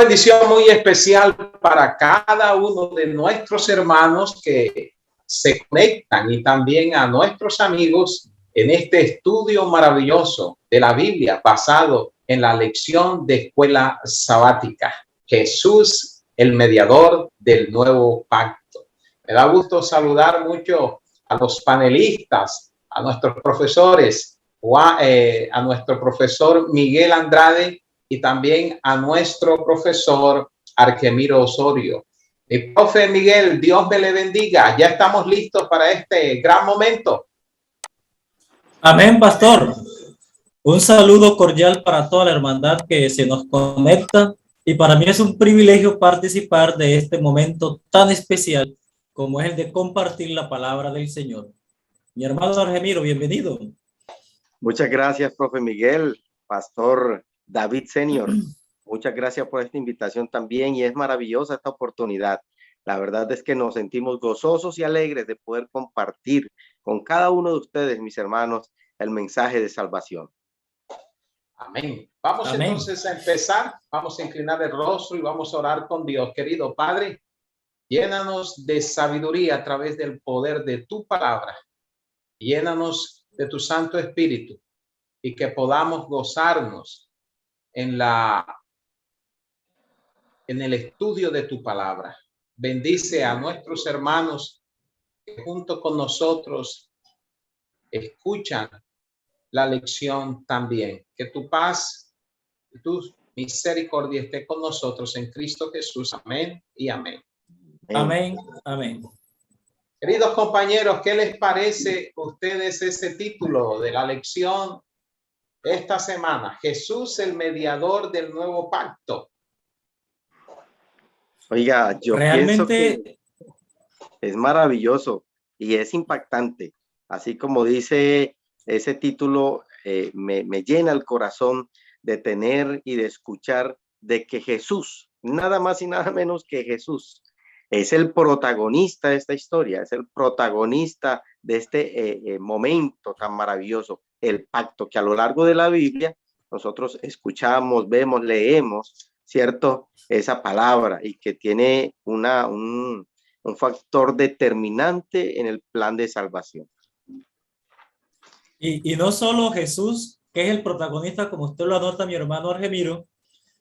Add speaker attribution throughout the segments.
Speaker 1: bendición muy especial para cada uno de nuestros hermanos que se conectan y también a nuestros amigos en este estudio maravilloso de la Biblia basado en la lección de escuela sabática. Jesús, el mediador del nuevo pacto. Me da gusto saludar mucho a los panelistas, a nuestros profesores, a nuestro profesor Miguel Andrade y también a nuestro profesor Arquemiro Osorio. Mi profe Miguel, Dios me le bendiga. Ya estamos listos para este gran momento.
Speaker 2: Amén, pastor. Un saludo cordial para toda la hermandad que se nos conecta y para mí es un privilegio participar de este momento tan especial como es el de compartir la palabra del Señor. Mi hermano Argemiro, bienvenido.
Speaker 3: Muchas gracias, profe Miguel, pastor David Senior. Muchas gracias por esta invitación también y es maravillosa esta oportunidad. La verdad es que nos sentimos gozosos y alegres de poder compartir con cada uno de ustedes, mis hermanos, el mensaje de salvación.
Speaker 1: Amén. Vamos Amén. Entonces a empezar. Vamos a inclinar el rostro y vamos a orar con Dios. Querido Padre, llénanos de sabiduría a través del poder de tu palabra. Llénanos de tu Santo Espíritu y que podamos gozarnos en el estudio de tu palabra. Bendice a nuestros hermanos que junto con nosotros escuchan la lección también. Que tu paz y tu misericordia esté con nosotros en Cristo Jesús. Amén y amén.
Speaker 2: Amén, amén.
Speaker 1: Queridos compañeros, ¿qué les parece a ustedes ese título de la lección de esta semana? Jesús, el mediador del nuevo pacto.
Speaker 3: Oiga, yo pienso que es maravilloso y es impactante. Así como dice ese título, me llena el corazón de tener y de escuchar de que Jesús, nada más y nada menos que Jesús, es el protagonista de esta historia, es el protagonista de este momento tan maravilloso, el pacto que a lo largo de la Biblia nosotros escuchamos, vemos, leemos, ¿cierto? Esa palabra y que tiene un factor determinante en el plan de salvación.
Speaker 2: Y no solo Jesús, que es el protagonista, como usted lo anota, mi hermano Argemiro,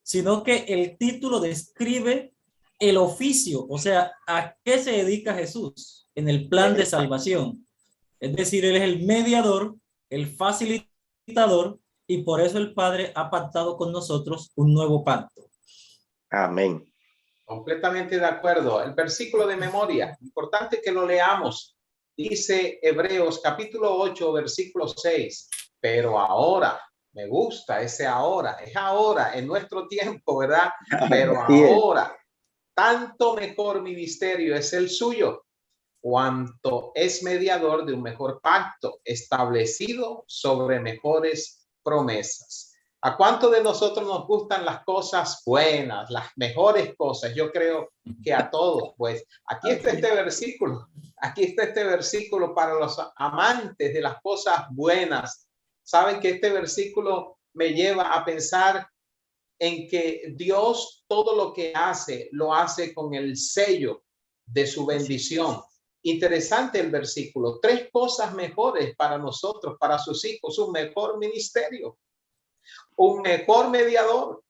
Speaker 2: sino que el título describe el oficio, o sea, a qué se dedica Jesús en el plan de salvación. Es decir, él es el mediador, el facilitador, y por eso el Padre ha pactado con nosotros un nuevo pacto.
Speaker 3: Amén.
Speaker 1: Completamente de acuerdo. El versículo de memoria, importante que lo leamos. Dice Hebreos capítulo 8, versículo 6. Pero ahora, me gusta ese ahora, es ahora, en nuestro tiempo, ¿verdad? Pero ahora, tanto mejor ministerio es el suyo, cuanto es mediador de un mejor pacto, establecido sobre mejores promesas. ¿A cuánto de nosotros nos gustan las cosas buenas, las mejores cosas? Yo creo que a todos. Pues aquí está este versículo. Aquí está este versículo para los amantes de las cosas buenas. Saben que este versículo me lleva a pensar en que Dios todo lo que hace, lo hace con el sello de su bendición. Interesante el versículo. 3 cosas mejores para nosotros, para sus hijos: un mejor ministerio, un mejor mediador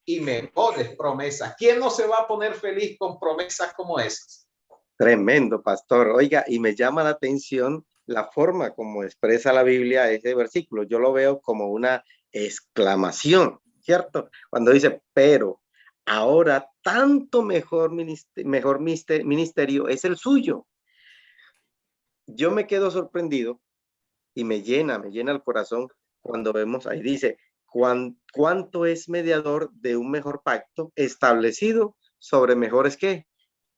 Speaker 1: y mejores promesas. ¿Quién no se va a poner feliz con promesas como esas?
Speaker 3: Tremendo, pastor. Oiga, y me llama la atención la forma como expresa la Biblia ese versículo. Yo lo veo como una exclamación, ¿cierto? Cuando dice, pero ahora tanto mejor ministerio es el suyo. Yo me quedo sorprendido y me llena el corazón cuando vemos ahí, dice, ¿cuánto es mediador de un mejor pacto establecido sobre mejores qué?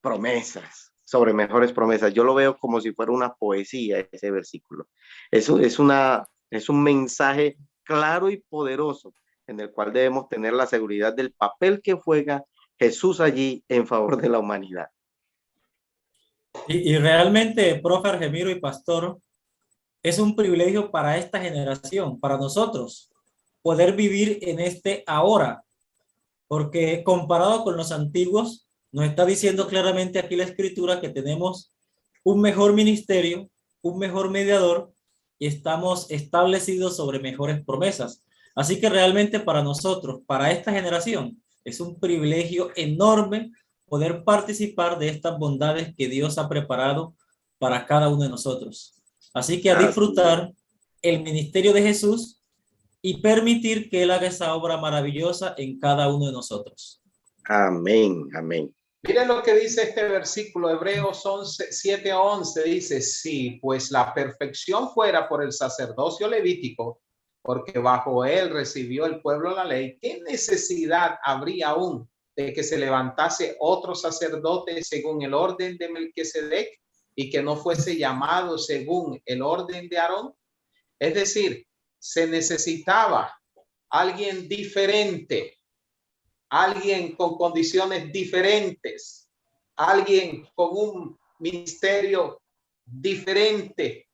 Speaker 3: Promesas, sobre mejores promesas. Yo lo veo como si fuera una poesía ese versículo. Eso es un mensaje claro y poderoso en el cual debemos tener la seguridad del papel que juega Jesús allí en favor de la humanidad.
Speaker 2: Y realmente, profe Argemiro y pastor, es un privilegio para esta generación, para nosotros, poder vivir en este ahora. porque comparado con los antiguos, nos está diciendo claramente aquí la Escritura que tenemos un mejor ministerio, un mejor mediador y estamos establecidos sobre mejores promesas. Así que realmente para nosotros, para esta generación, es un privilegio enorme poder participar de estas bondades que Dios ha preparado para cada uno de nosotros. Así que a disfrutar el ministerio de Jesús y permitir que Él haga esa obra maravillosa en cada uno de nosotros.
Speaker 3: Amén, amén.
Speaker 1: Miren lo que dice este versículo, Hebreos 7:11, dice, sí, pues la perfección fuera por el sacerdocio levítico, porque bajo él recibió el pueblo la ley, ¿qué necesidad habría aún de que se levantase otro sacerdote según el orden de Melquisedec y que no fuese llamado según el orden de Aarón? Es decir, se necesitaba alguien diferente, alguien con condiciones diferentes, alguien con un ministerio diferente,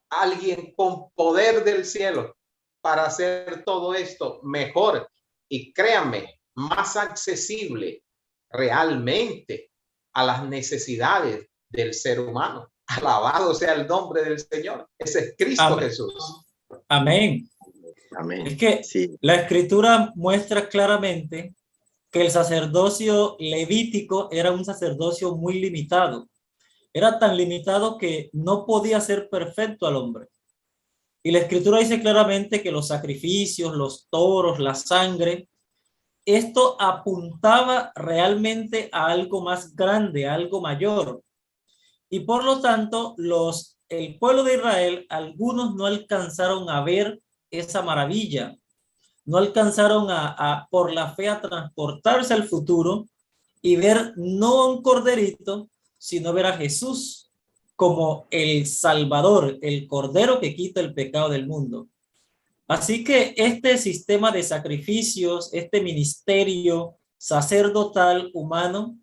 Speaker 1: alguien con poder del cielo para hacer todo esto mejor y créanme, más accesible realmente a las necesidades del ser humano. Alabado sea el nombre del Señor. Ese es Cristo. Amén. Jesús.
Speaker 2: Amén.
Speaker 3: Amén.
Speaker 2: Es que
Speaker 3: sí.
Speaker 2: La Escritura muestra claramente que el sacerdocio levítico era un sacerdocio muy limitado. Era tan limitado que no podía ser perfecto al hombre. Y la Escritura dice claramente que los sacrificios, los toros, la sangre, esto apuntaba realmente a algo más grande, a algo mayor. Y por lo tanto, el pueblo de Israel, algunos no alcanzaron a ver esa maravilla. No alcanzaron por la fe a transportarse al futuro y ver no a un corderito, sino ver a Jesús como el Salvador, el Cordero que quita el pecado del mundo. Así que este sistema de sacrificios, este ministerio sacerdotal humano,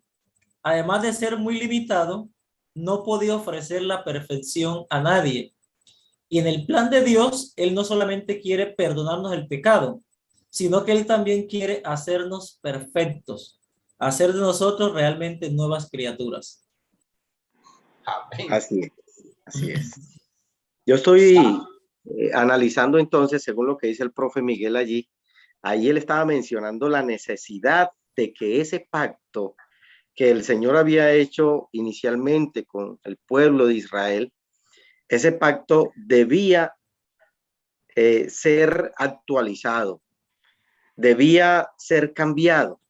Speaker 2: además de ser muy limitado, no podía ofrecer la perfección a nadie. Y en el plan de Dios, Él no solamente quiere perdonarnos el pecado, sino que Él también quiere hacernos perfectos, hacer de nosotros realmente nuevas criaturas.
Speaker 1: Amén.
Speaker 3: Así es, así es. Yo estoy analizando entonces, según lo que dice el profe Miguel allí, ahí él estaba mencionando la necesidad de que ese pacto que el Señor había hecho inicialmente con el pueblo de Israel, ese pacto debía ser actualizado, debía ser cambiado.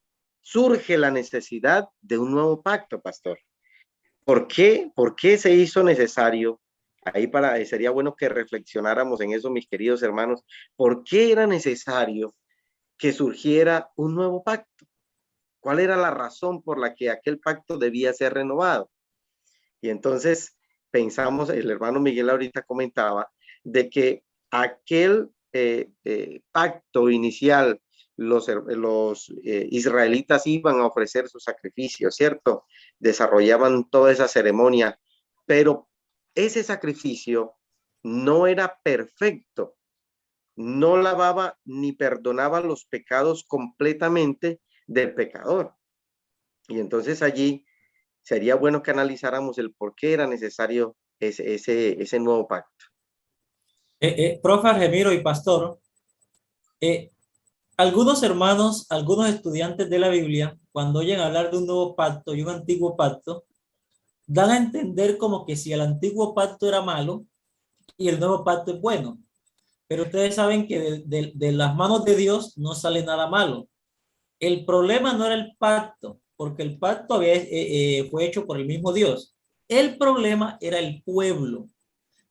Speaker 3: Surge la necesidad de un nuevo pacto, pastor. ¿Por qué? ¿Por qué se hizo necesario? Ahí sería bueno que reflexionáramos en eso, mis queridos hermanos. ¿Por qué era necesario que surgiera un nuevo pacto? ¿Cuál era la razón por la que aquel pacto debía ser renovado? Y entonces pensamos, el hermano Miguel ahorita comentaba, de que aquel pacto inicial, los israelitas iban a ofrecer sus sacrificios, ¿cierto? Desarrollaban toda esa ceremonia, pero ese sacrificio no era perfecto, no lavaba ni perdonaba los pecados completamente del pecador. Y entonces allí sería bueno que analizáramos el por qué era necesario ese nuevo pacto.
Speaker 2: Profe Argemiro y pastor, algunos hermanos, algunos estudiantes de la Biblia, cuando oyen hablar de un nuevo pacto y un antiguo pacto, dan a entender como que si el antiguo pacto era malo y el nuevo pacto es bueno. Pero ustedes saben que de las manos de Dios no sale nada malo. El problema no era el pacto, porque el pacto fue hecho por el mismo Dios. El problema era el pueblo,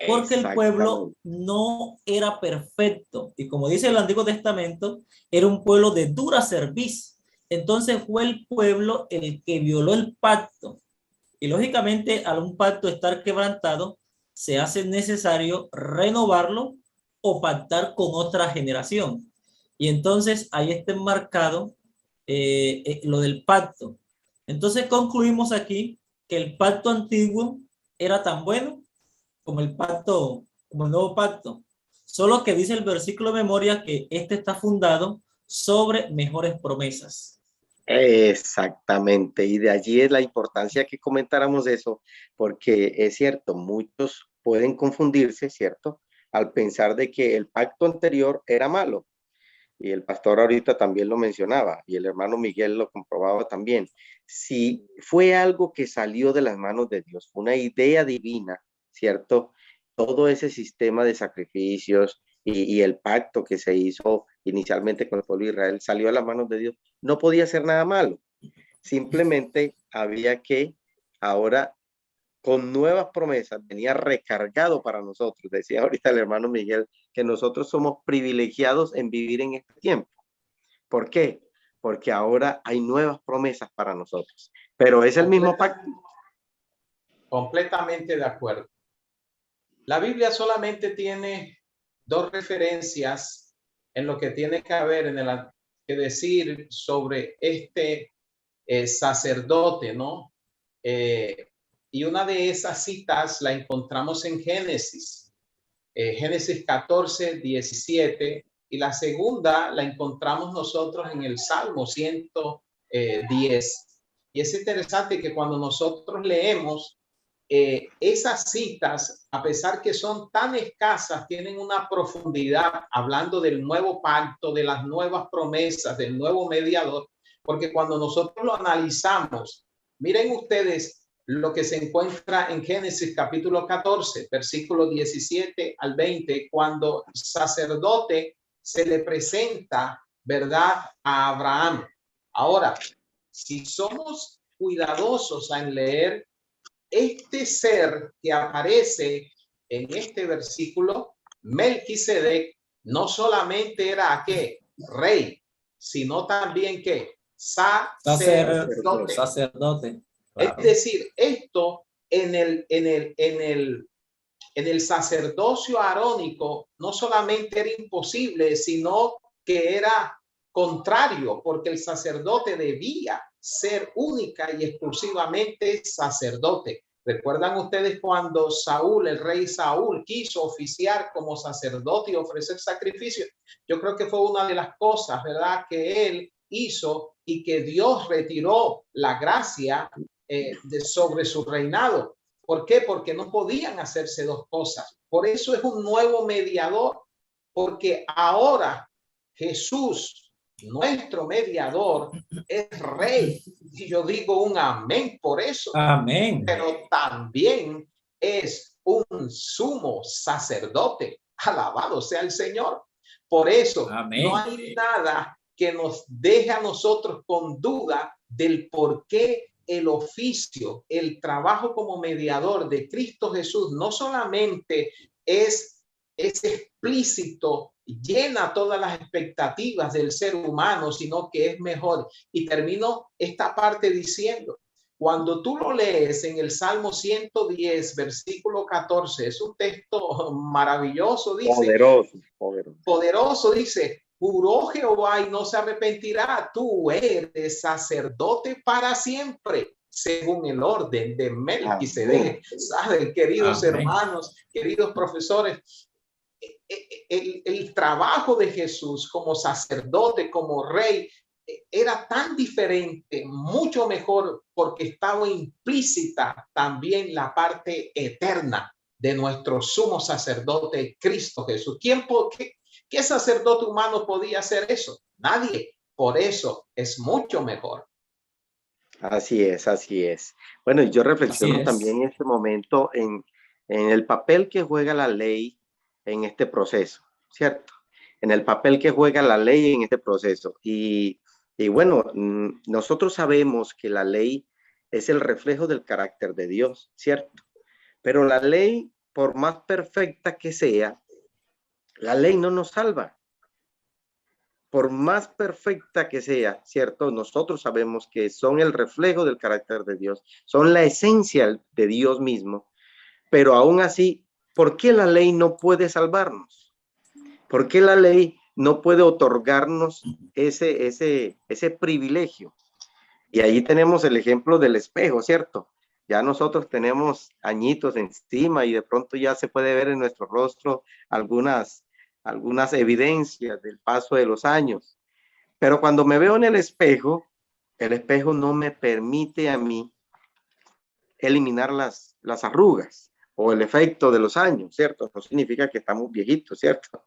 Speaker 2: porque el pueblo no era perfecto. Y como dice el Antiguo Testamento, era un pueblo de dura cerviz. Entonces fue el pueblo el que violó el pacto. Y lógicamente, al un pacto estar quebrantado, se hace necesario renovarlo o pactar con otra generación. Y entonces ahí está enmarcado lo del pacto. Entonces concluimos aquí que el pacto antiguo era tan bueno como el nuevo pacto. Solo que dice el versículo de memoria que este está fundado sobre mejores promesas.
Speaker 3: Exactamente, y de allí es la importancia que comentáramos eso, porque es cierto, muchos pueden confundirse, ¿cierto? Al pensar de que el pacto anterior era malo, y el pastor ahorita también lo mencionaba, y el hermano Miguel lo comprobaba también. Si fue algo que salió de las manos de Dios, una idea divina, ¿cierto? Todo ese sistema de sacrificios y el pacto que se hizo inicialmente con el pueblo de Israel salió a las manos de Dios, no podía ser nada malo. Simplemente había que ahora con nuevas promesas venía recargado para nosotros. Decía ahorita el hermano Miguel que nosotros somos privilegiados en vivir en este tiempo. ¿Por qué? Porque ahora hay nuevas promesas para nosotros. Pero es el mismo pacto.
Speaker 1: Completamente de acuerdo. La Biblia solamente tiene dos referencias en lo que tiene que haber que decir sobre este sacerdote, ¿no? Y una de esas citas la encontramos en Génesis, Génesis 14, 17, y la segunda la encontramos nosotros en el Salmo 110. Y es interesante que cuando nosotros leemos esas citas, a pesar que son tan escasas, tienen una profundidad hablando del nuevo pacto, de las nuevas promesas, del nuevo mediador, porque cuando nosotros lo analizamos, miren ustedes lo que se encuentra en Génesis capítulo 14, versículo 17 al 20, cuando el sacerdote se le presenta, ¿verdad?, a Abraham. Ahora, si somos cuidadosos en leer este ser que aparece en este versículo, Melquisedec, no solamente era ¿qué? Rey, sino también ¿qué? Sacerdote.
Speaker 2: Sacerdote.
Speaker 1: Claro. Es decir, esto en el sacerdocio arónico no solamente era imposible, sino que era contrario, porque el sacerdote debía ser única y exclusivamente sacerdote. ¿Recuerdan ustedes cuando Saúl, el rey Saúl, quiso oficiar como sacerdote y ofrecer sacrificio? Yo creo que fue una de las cosas, ¿verdad?, que él hizo y que Dios retiró la gracia sobre su reinado. ¿Por qué? Porque no podían hacerse dos cosas. Por eso es un nuevo mediador, porque ahora Jesús, nuestro mediador, es rey. Y yo digo un amén por eso.
Speaker 2: Amén.
Speaker 1: Pero también es un sumo sacerdote. Alabado sea el Señor. Por eso amén. No hay nada que nos deje a nosotros con duda del por qué el oficio, el trabajo como mediador de Cristo Jesús no solamente es explícito, llena todas las expectativas del ser humano, sino que es mejor. Y termino esta parte diciendo, cuando tú lo lees en el Salmo 110, versículo 14, es un texto maravilloso, dice, poderoso, dice, juró Jehová y no se arrepentirá, tú eres sacerdote para siempre, según el orden de Melquisedec. ¿Saben, queridos amén. Hermanos, queridos profesores? El trabajo de Jesús como sacerdote, como rey, era tan diferente, mucho mejor, porque estaba implícita también la parte eterna de nuestro sumo sacerdote Cristo Jesús. ¿Qué sacerdote humano podía hacer eso? Nadie. Por eso es mucho mejor.
Speaker 3: Así es, así es. Bueno, yo reflexiono también en este momento en el papel que juega la ley en este proceso, ¿cierto? En el papel que juega la ley en este proceso. Y bueno, nosotros sabemos que la ley es el reflejo del carácter de Dios, ¿cierto? Pero la ley, por más perfecta que sea, la ley no nos salva. Por más perfecta que sea, ¿cierto? Nosotros sabemos que son el reflejo del carácter de Dios, son la esencia de Dios mismo, pero aún así, ¿por qué la ley no puede salvarnos? ¿Por qué la ley no puede otorgarnos ese privilegio? Y ahí tenemos el ejemplo del espejo, ¿cierto? Ya nosotros tenemos añitos encima y de pronto ya se puede ver en nuestro rostro algunas evidencias del paso de los años. Pero cuando me veo en el espejo, el espejo no me permite a mí eliminar las arrugas o el efecto de los años, ¿cierto? No significa que estamos viejitos, ¿cierto?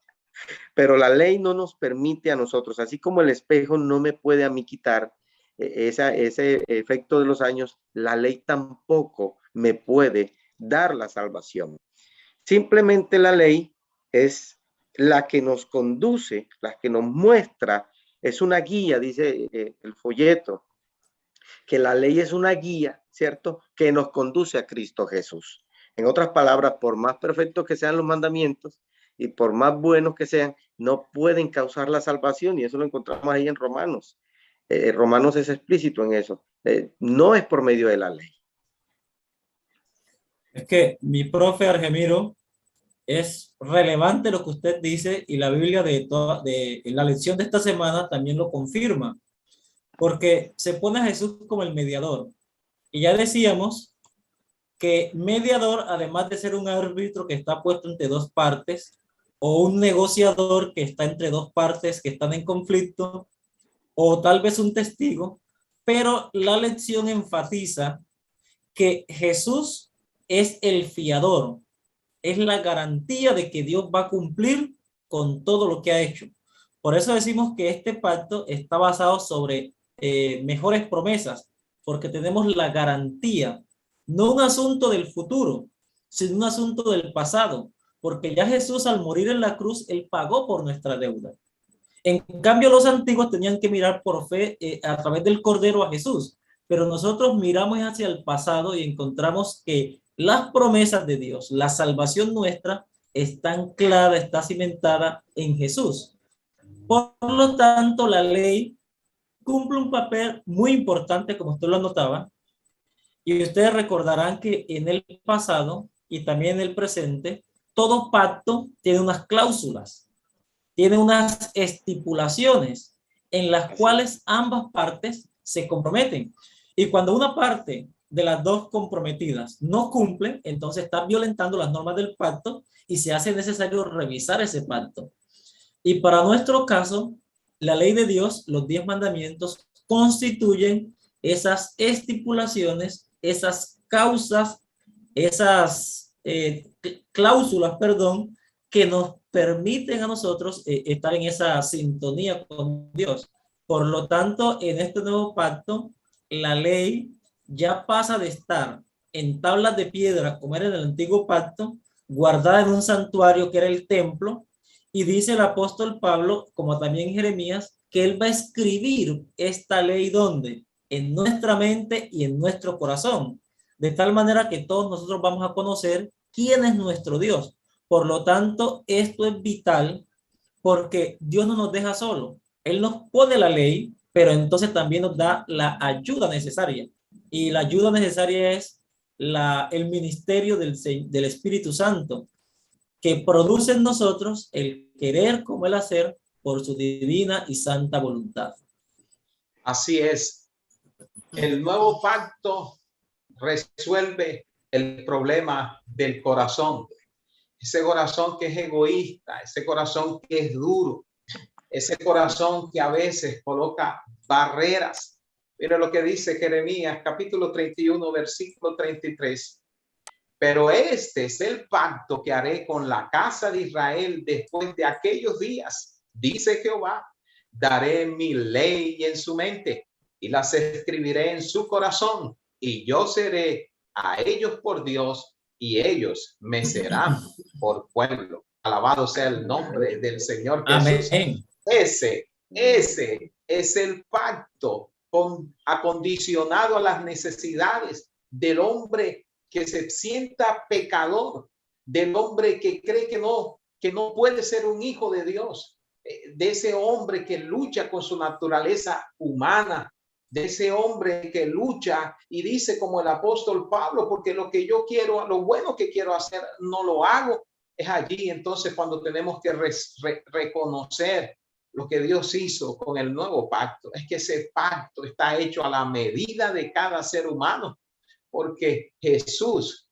Speaker 3: Pero la ley no nos permite a nosotros, así como el espejo no me puede a mí quitar ese efecto de los años, la ley tampoco me puede dar la salvación. Simplemente la ley es la que nos conduce, la que nos muestra, es una guía, dice el folleto, que la ley es una guía, ¿cierto? Que nos conduce a Cristo Jesús. En otras palabras, por más perfectos que sean los mandamientos y por más buenos que sean, no pueden causar la salvación, y eso lo encontramos ahí en Romanos. Romanos es explícito en eso. No es por medio de la ley.
Speaker 2: Es que mi profe Argemiro, es relevante lo que usted dice y la Biblia de la lección de esta semana también lo confirma, porque se pone a Jesús como el mediador. Y ya decíamos que mediador, además de ser un árbitro que está puesto entre dos partes, o un negociador que está entre dos partes que están en conflicto, o tal vez un testigo, pero la lección enfatiza que Jesús es el fiador, es la garantía de que Dios va a cumplir con todo lo que ha hecho. Por eso decimos que este pacto está basado sobre mejores promesas, porque tenemos la garantía, no un asunto del futuro, sino un asunto del pasado, porque ya Jesús al morir en la cruz, él pagó por nuestra deuda. En cambio, los antiguos tenían que mirar por fe a través del Cordero a Jesús, pero nosotros miramos hacia el pasado y encontramos que las promesas de Dios, la salvación nuestra, están clara, está cimentada en Jesús. Por lo tanto, la ley cumple un papel muy importante, como usted lo anotaba, y ustedes recordarán que en el pasado y también en el presente, todo pacto tiene unas cláusulas, tiene unas estipulaciones en las cuales ambas partes se comprometen. Y cuando una parte de las dos comprometidas no cumple, entonces está violentando las normas del pacto y se hace necesario revisar ese pacto. Y para nuestro caso, la ley de Dios, los 10 mandamientos, constituyen esas estipulaciones, esas causas, esas cláusulas, perdón, que nos permiten a nosotros estar en esa sintonía con Dios. Por lo tanto, en este nuevo pacto, la ley ya pasa de estar en tablas de piedra, como era en el antiguo pacto, guardada en un santuario que era el templo, y dice el apóstol Pablo, como también Jeremías, que él va a escribir esta ley ¿dónde? En nuestra mente y en nuestro corazón, de tal manera que todos nosotros vamos a conocer quién es nuestro Dios. Por lo tanto, esto es vital porque Dios no nos deja solo. Él nos pone la ley, pero entonces también nos da la ayuda necesaria. Y la ayuda necesaria es el ministerio del Espíritu Santo, que produce en nosotros el querer como el hacer por su divina y santa voluntad.
Speaker 1: Así es. El nuevo pacto resuelve el problema del corazón. Ese corazón que es egoísta, ese corazón que es duro, ese corazón que a veces coloca barreras. Mira lo que dice Jeremías, capítulo 31, versículo 33. Pero este es el pacto que haré con la casa de Israel después de aquellos días, dice Jehová. Daré mi ley en su mente y las escribiré en su corazón, y yo seré a ellos por Dios y ellos me serán por pueblo. Alabado sea el nombre del Señor Jesús.
Speaker 2: Amén.
Speaker 1: Ese es el pacto acondicionado a las necesidades del hombre que se sienta pecador, del hombre que cree que no puede ser un hijo de Dios, de ese hombre que lucha con su naturaleza humana, de ese hombre que lucha y dice como el apóstol Pablo, porque lo que yo quiero, lo bueno que quiero hacer, no lo hago. Es allí entonces cuando tenemos que reconocer lo que Dios hizo con el nuevo pacto. Es que ese pacto está hecho a la medida de cada ser humano, porque Jesús,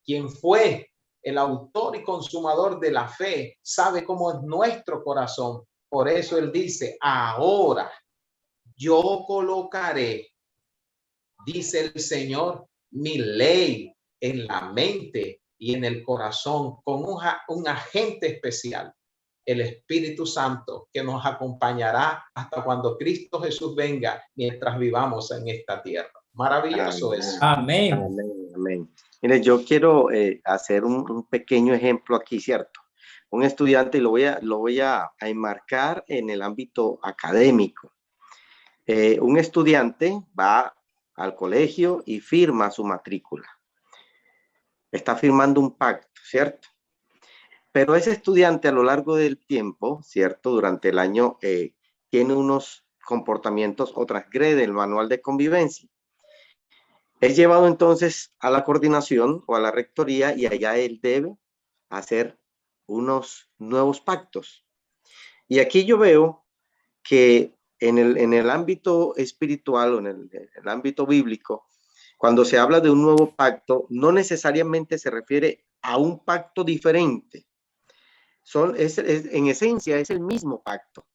Speaker 1: quien fue el autor y consumador de la fe, sabe cómo es nuestro corazón. Por eso él dice, ahora yo colocaré dice el Señor, mi ley en la mente y en el corazón con un agente especial, el Espíritu Santo, que nos acompañará hasta cuando Cristo Jesús venga mientras vivamos en esta tierra. Maravilloso eso.
Speaker 2: Amén.
Speaker 3: Amén, amén. Mire, yo quiero hacer un pequeño ejemplo aquí, ¿cierto? Un estudiante, y lo voy a enmarcar en el ámbito académico. Un estudiante va al colegio y firma su matrícula. Está firmando un pacto, ¿cierto? Pero ese estudiante a lo largo del tiempo, ¿cierto? Durante el año tiene unos comportamientos o transgrede el manual de convivencia. Es llevado entonces a la coordinación o a la rectoría y allá él debe hacer unos nuevos pactos. Y aquí yo veo que en el ámbito espiritual o en el ámbito bíblico, cuando se habla de un nuevo pacto, no necesariamente se refiere a un pacto diferente. En esencia es el mismo pacto.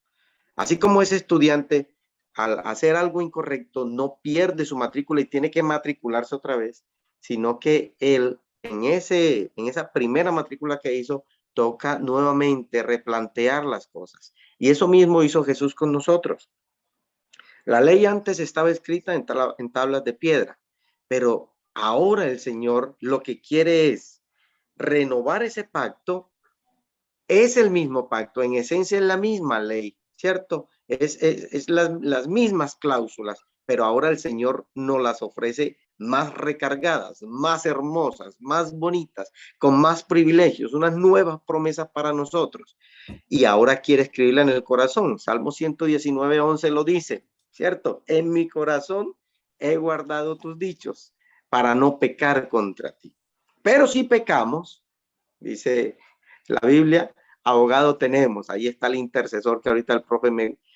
Speaker 3: Así como ese estudiante al hacer algo incorrecto no pierde su matrícula y tiene que matricularse otra vez, sino que él en esa primera matrícula que hizo toca nuevamente replantear las cosas. Y eso mismo hizo Jesús con nosotros. La ley antes estaba escrita en tablas de piedra, pero ahora el Señor lo que quiere es renovar ese pacto. Es el mismo pacto, en esencia es la misma ley, ¿cierto? Es las mismas cláusulas, pero ahora el Señor nos las ofrece más recargadas, más hermosas, más bonitas, con más privilegios, unas nuevas promesas para nosotros. Y ahora quiere escribirla en el corazón. Salmo 119:11 lo dice, ¿cierto? En mi corazón he guardado tus dichos para no pecar contra ti. Pero si pecamos, dice la Biblia, abogado tenemos, ahí está el intercesor que ahorita el profe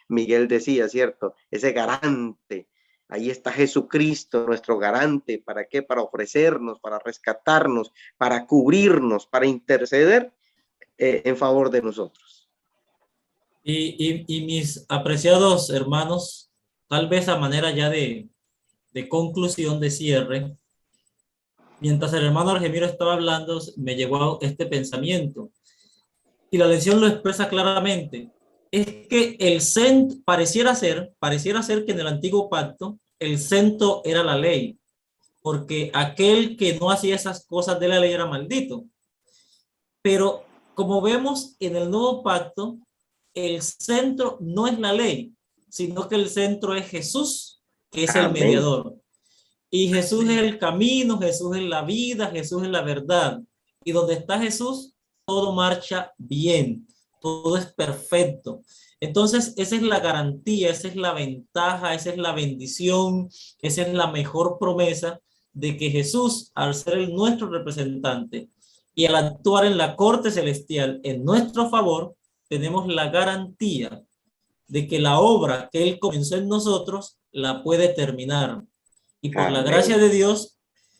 Speaker 3: Miguel decía, ¿cierto? Ese garante, ahí está Jesucristo, nuestro garante, ¿para qué? Para ofrecernos, para rescatarnos, para cubrirnos, para interceder en favor de nosotros.
Speaker 2: Y mis apreciados hermanos, tal vez a manera ya de conclusión, de cierre, mientras el hermano Argemiro estaba hablando, me llegó este pensamiento. Y la lección lo expresa claramente. Es que el centro, pareciera ser que en el antiguo pacto, el centro era la ley, porque aquel que no hacía esas cosas de la ley era maldito. Pero como vemos en el nuevo pacto, el centro no es la ley, sino que el centro es Jesús, que es el mediador. Y Jesús es el camino, Jesús es la vida, Jesús es la verdad. Y donde está Jesús, todo marcha bien, todo es perfecto. Entonces, esa es la garantía, esa es la ventaja, esa es la bendición, esa es la mejor promesa de que Jesús, al ser nuestro representante y al actuar en la corte celestial en nuestro favor, tenemos la garantía de que la obra que Él comenzó en nosotros la puede terminar. Y por la gracia de Dios,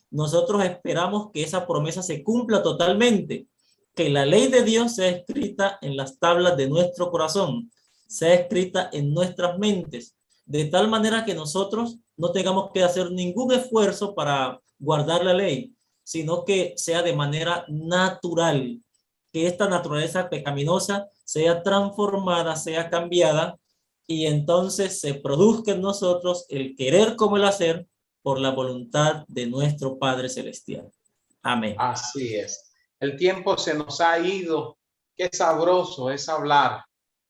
Speaker 2: nosotros esperamos que esa promesa se cumpla totalmente, que la ley de Dios sea escrita en las tablas de nuestro corazón, sea escrita en nuestras mentes, de tal manera que nosotros no tengamos que hacer ningún esfuerzo para guardar la ley, sino que sea de manera natural, que esta naturaleza pecaminosa sea transformada, sea cambiada, y entonces se produzca en nosotros el querer como el hacer por la voluntad de nuestro Padre Celestial. Amén.
Speaker 1: Así es. El tiempo se nos ha ido. Qué sabroso es hablar,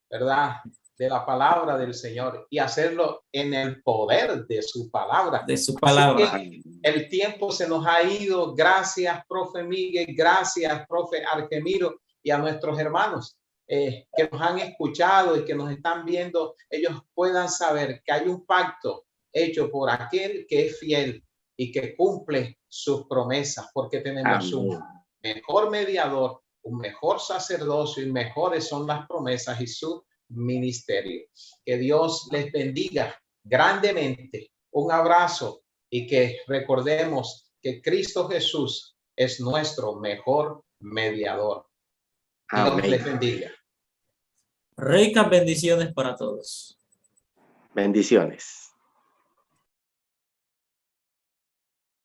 Speaker 1: ¿verdad? De la palabra del Señor y hacerlo en el poder de su palabra.
Speaker 2: De su palabra.
Speaker 1: Así que el tiempo se nos ha ido. Gracias, profe Miguel. Gracias, profe Argemiro, y a nuestros hermanos que nos han escuchado y que nos están viendo. Ellos puedan saber que hay un pacto hecho por aquel que es fiel y que cumple sus promesas, porque tenemos un mejor mediador, un mejor sacerdocio, y mejores son las promesas y su ministerio. Que Dios les bendiga grandemente. Un abrazo, y que recordemos que Cristo Jesús es nuestro mejor mediador. Dios les bendiga.
Speaker 2: Ricas bendiciones para todos.
Speaker 3: Bendiciones.